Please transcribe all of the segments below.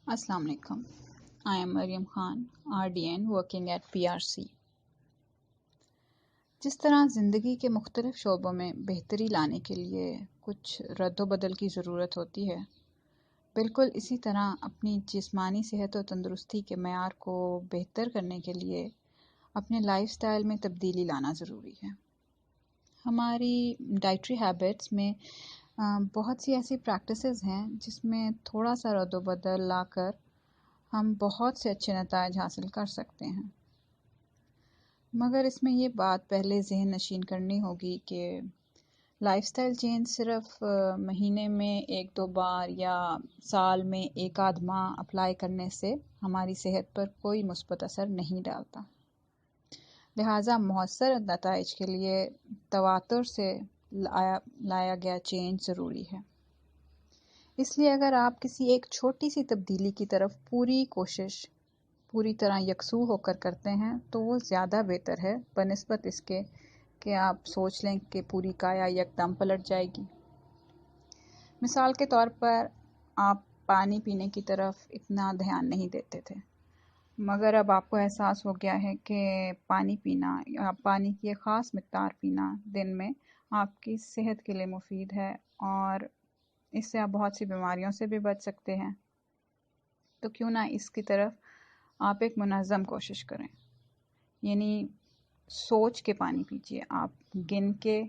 Assalamu alaikum. I am Maryam Khan, RDN working at PRC. जिस तरह ज़िंदगी के मुख्तलिफ़ शोबों में बेहतरी लाने के लिए कुछ रद्द-बदल की ज़रूरत होती है, बिल्कुल इसी तरह अपनी जिस्मानी सेहत और तंदुरुस्ती के मयार को बेहतर करने के लिए अपने लाइफ़स्टाइल में तब्दीली लाना ज़रूरी है। हमारी डाइटरी हैबिट्स में बहुत सी ऐसी प्रैक्टिसेस हैं जिसमें थोड़ा सा रद्द-बदल लाकर हम बहुत से अच्छे नताइज हासिल कर सकते हैं, मगर इसमें ये बात पहले ज़हन नशीन करनी होगी कि लाइफस्टाइल चेंज सिर्फ महीने में एक दो बार या साल में एक आध माह अप्लाई करने से हमारी सेहत पर कोई मुस्बत असर नहीं डालता। लिहाजा मौसर नताइज के लिए तवातुर से लाया गया चेंज ज़रूरी है। इसलिए अगर आप किसी एक छोटी सी तब्दीली की तरफ पूरी तरह यकसू होकर करते हैं तो वो ज़्यादा बेहतर है बनिस्बत इसके कि आप सोच लें कि पूरी काया यकदम पलट जाएगी। मिसाल के तौर पर आप पानी पीने की तरफ इतना ध्यान नहीं देते थे, मगर अब आपको एहसास हो गया है कि पानी पीना या पानी की एक ख़ास मिक़दार पीना दिन में आपकी सेहत के लिए मुफीद है और इससे आप बहुत सी बीमारियों से भी बच सकते हैं। तो क्यों ना इसकी तरफ आप एक मुनज़्ज़म कोशिश करें, यानी सोच के पानी पीजिए। आप गिन के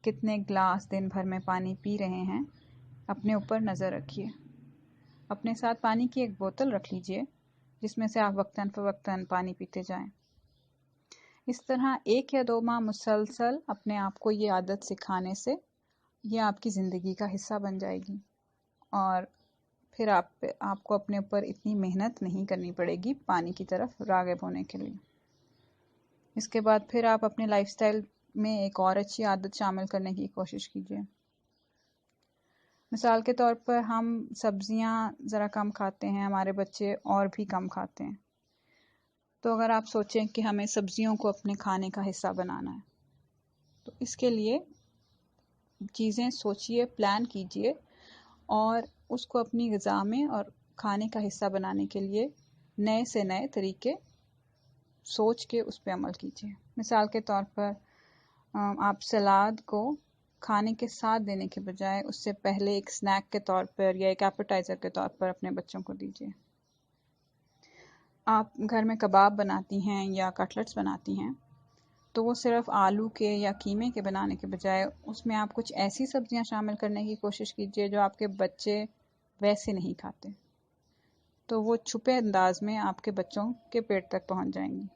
कितने गिलास दिन भर में पानी पी रहे हैं अपने ऊपर नज़र रखिए। अपने साथ पानी की एक बोतल रख लीजिए जिसमें से आप वक्तन फ़वक्तन पानी पीते जाएं। इस तरह 1 या 2 माह मुसलसल अपने आप को ये आदत सिखाने से ये आपकी ज़िंदगी का हिस्सा बन जाएगी और फिर आपको अपने ऊपर इतनी मेहनत नहीं करनी पड़ेगी पानी की तरफ राग़िब होने के लिए। इसके बाद फिर आप अपने लाइफस्टाइल में एक और अच्छी आदत शामिल करने की कोशिश कीजिए। मिसाल के तौर पर हम सब्जियां ज़रा कम खाते हैं, हमारे बच्चे और भी कम खाते हैं। तो अगर आप सोचें कि हमें सब्जियों को अपने खाने का हिस्सा बनाना है, तो इसके लिए चीज़ें सोचिए, प्लान कीजिए और उसको अपनी ग़िज़ा में और खाने का हिस्सा बनाने के लिए नए से नए तरीके सोच के उस पर अमल कीजिए। मिसाल के तौर पर आप सलाद को खाने के साथ देने के बजाय उससे पहले एक स्नैक के तौर पर या एक एपेटाइज़र के तौर पर अपने बच्चों को दीजिए। आप घर में कबाब बनाती हैं या कटलेट्स बनाती हैं तो वो सिर्फ आलू के या कीमे के बनाने के बजाय उसमें आप कुछ ऐसी सब्जियां शामिल करने की कोशिश कीजिए जो आपके बच्चे वैसे नहीं खाते, तो वो छुपे अंदाज में आपके बच्चों के पेट तक पहुंच जाएंगी।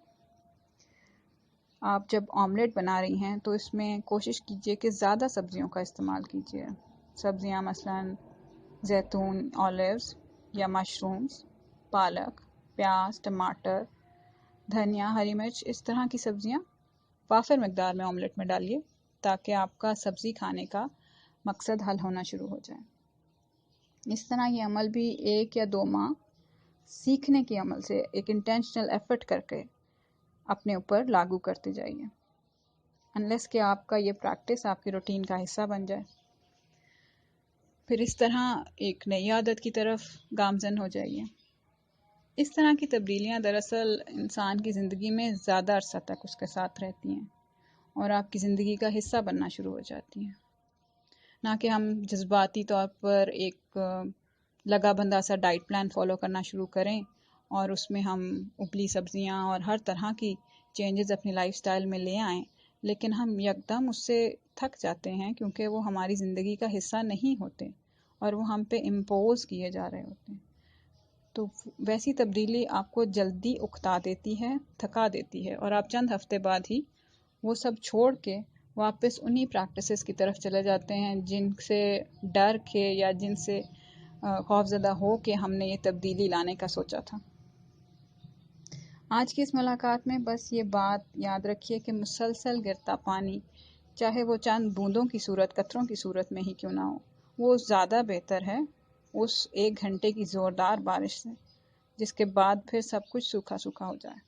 आप जब ऑमलेट बना रही हैं तो इसमें कोशिश कीजिए कि ज़्यादा सब्जियों का इस्तेमाल कीजिए। सब्जियां मसलन जैतून, ऑलिव्स या मशरूम्स, पालक, प्याज, टमाटर, धनिया, हरी मिर्च, इस तरह की सब्जियां वाफिर मिकदार में ऑमलेट में डालिए ताकि आपका सब्ज़ी खाने का मकसद हल होना शुरू हो जाए। इस तरह ये अमल भी 1 या 2 माह सीखने के अमल से एक इंटेंशनल एफर्ट करके अपने ऊपर लागू करते जाइए, अनलेस कि आपका ये प्रैक्टिस आपकी रूटीन का हिस्सा बन जाए। फिर इस तरह एक नई आदत की तरफ गामजन हो जाइए। इस तरह की तब्दीलियां दरअसल इंसान की ज़िंदगी में ज़्यादा अरसा तक उसके साथ रहती हैं और आपकी ज़िंदगी का हिस्सा बनना शुरू हो जाती हैं, ना कि हम जज्बाती तौर पर एक लगा बंदा सा डाइट प्लान फॉलो करना शुरू करें और उसमें हम उबली सब्जियां और हर तरह की चेंजेस अपनी लाइफस्टाइल में ले आएं, लेकिन हम यकदम उससे थक जाते हैं क्योंकि वो हमारी ज़िंदगी का हिस्सा नहीं होते और वो हम पे इम्पोज किए जा रहे होते हैं। तो वैसी तब्दीली आपको जल्दी उकता देती है, थका देती है और आप चंद हफ्ते बाद ही वो सब छोड़ के वापस उन्हीं प्रैक्टिसेस की तरफ चले जाते हैं जिनसे डर के या जिनसे खौफज़दा हो के हमने ये तब्दीली लाने का सोचा था। आज की इस मुलाकात में बस ये बात याद रखिए कि मुसलसल गिरता पानी, चाहे वो चंद बूंदों की सूरत, कतरों की सूरत में ही क्यों ना हो, वो ज़्यादा बेहतर है उस 1 घंटे की ज़ोरदार बारिश से जिसके बाद फिर सब कुछ सूखा सूखा हो जाए।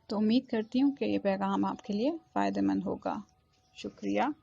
तो उम्मीद करती हूँ कि ये पैगाम आपके लिए फ़ायदेमंद होगा। शुक्रिया।